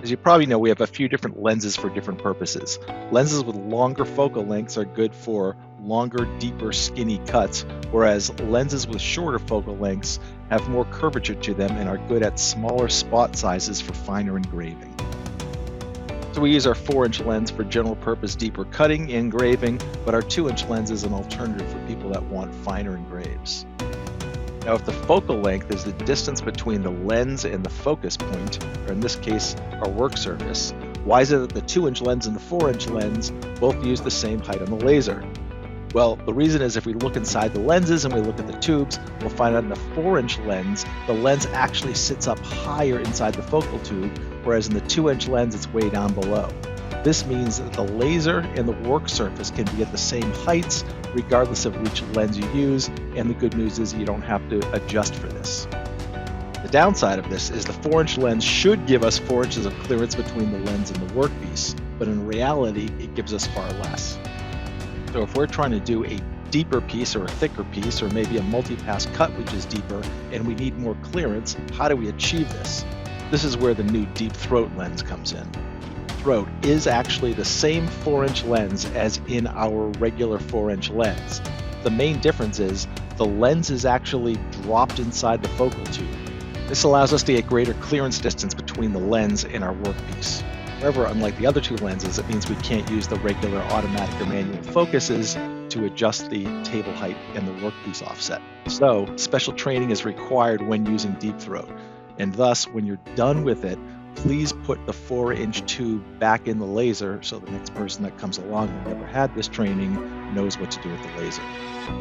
As you probably know, we have a few different lenses for different purposes. Lenses with longer focal lengths are good for longer, deeper, skinny cuts, whereas lenses with shorter focal lengths have more curvature to them and are good at smaller spot sizes for finer engraving. So we use our 4-inch lens for general purpose deeper cutting and engraving, but our 2-inch lens is an alternative for people that want finer engraves. Now, if the focal length is the distance between the lens and the focus point, or in this case, our work surface, why is it that the 2-inch lens and the 4-inch lens both use the same height on the laser? Well, the reason is if we look inside the lenses and we look at the tubes, we'll find out in the 4-inch lens, the lens actually sits up higher inside the focal tube, whereas in the 2-inch lens, it's way down below. This means that the laser and the work surface can be at the same heights regardless of which lens you use, and the good news is you don't have to adjust for this. The downside of this is the 4-inch lens should give us 4 inches of clearance between the lens and the workpiece, but in reality, it gives us far less. So if we're trying to do a deeper piece or a thicker piece, or maybe a multi-pass cut which is deeper, and we need more clearance, how do we achieve this? This is where the new deep throat lens comes in. Throat is actually the same 4-inch lens as in our regular 4-inch lens. The main difference is the lens is actually dropped inside the focal tube. This allows us to get greater clearance distance between the lens and our workpiece. However, unlike the other two lenses, it means we can't use the regular automatic or manual focuses to adjust the table height and the workpiece offset. So, special training is required when using deep throat, and thus, when you're done with it, please put the 4-inch tube back in the laser so the next person that comes along who never had this training knows what to do with the laser.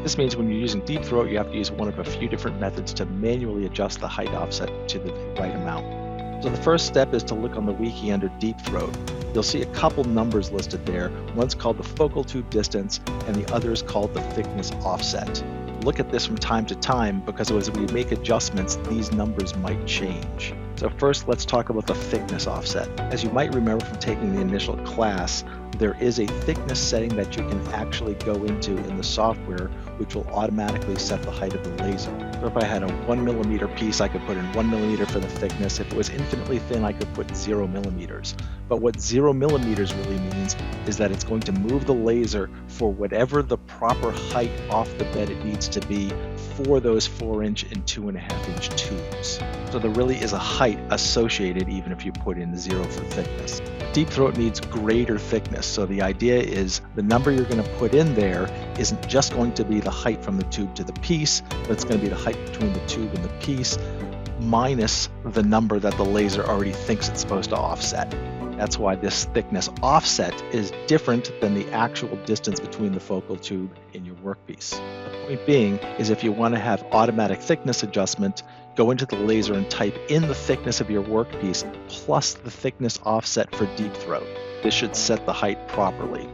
This means when you're using deep throat, you have to use one of a few different methods to manually adjust the height offset to the right amount. So the first step is to look on the wiki under deep throat. You'll see a couple numbers listed there. One's called the focal tube distance and the other is called the thickness offset. Look at this from time to time because as we make adjustments, these numbers might change. So first, let's talk about the thickness offset. As you might remember from taking the initial class, there is a thickness setting that you can actually go into in the software, which will automatically set the height of the laser. So if I had a 1mm piece, I could put in 1mm for the thickness. If it was infinitely thin, I could put 0mm. But what 0mm really means is that it's going to move the laser for whatever the proper height off the bed it needs to be for those 4-inch and 2.5-inch tubes. So there really is a height associated even if you put in 0 for thickness. Deep throat needs greater thickness, so the idea is the number you're going to put in there isn't just going to be the height from the tube to the piece, but it's going to be the height between the tube and the piece minus the number that the laser already thinks it's supposed to offset. That's why this thickness offset is different than the actual distance between the focal tube and your workpiece. The point being is if you want to have automatic thickness adjustment, go into the laser and type in the thickness of your workpiece plus the thickness offset for deep throat. This should set the height properly.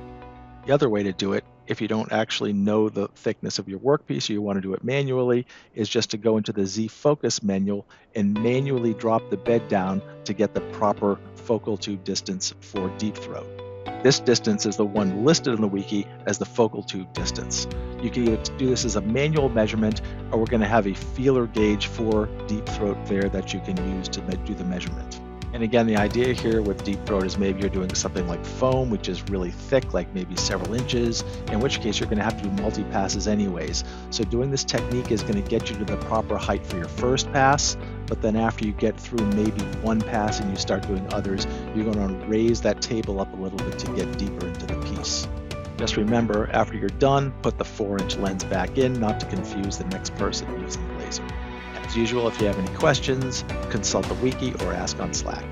The other way to do it, if you don't actually know the thickness of your workpiece or you want to do it manually, is just to go into the Z Focus menu and manually drop the bed down to get the proper focal tube distance for deep throat. This distance is the one listed in the wiki as the focal tube distance. You can either do this as a manual measurement, or we're going to have a feeler gauge for deep throat there that you can use to do the measurement. And again, the idea here with deep throat is maybe you're doing something like foam, which is really thick, like maybe several inches, in which case you're going to have to do multi-passes anyways. So doing this technique is going to get you to the proper height for your first pass, but then after you get through maybe one pass and you start doing others, you're going to raise that table up a little bit to get deeper into the piece. Just remember, after you're done, put the 4-inch lens back in, not to confuse the next person using the laser. As usual, if you have any questions, consult the wiki or ask on Slack.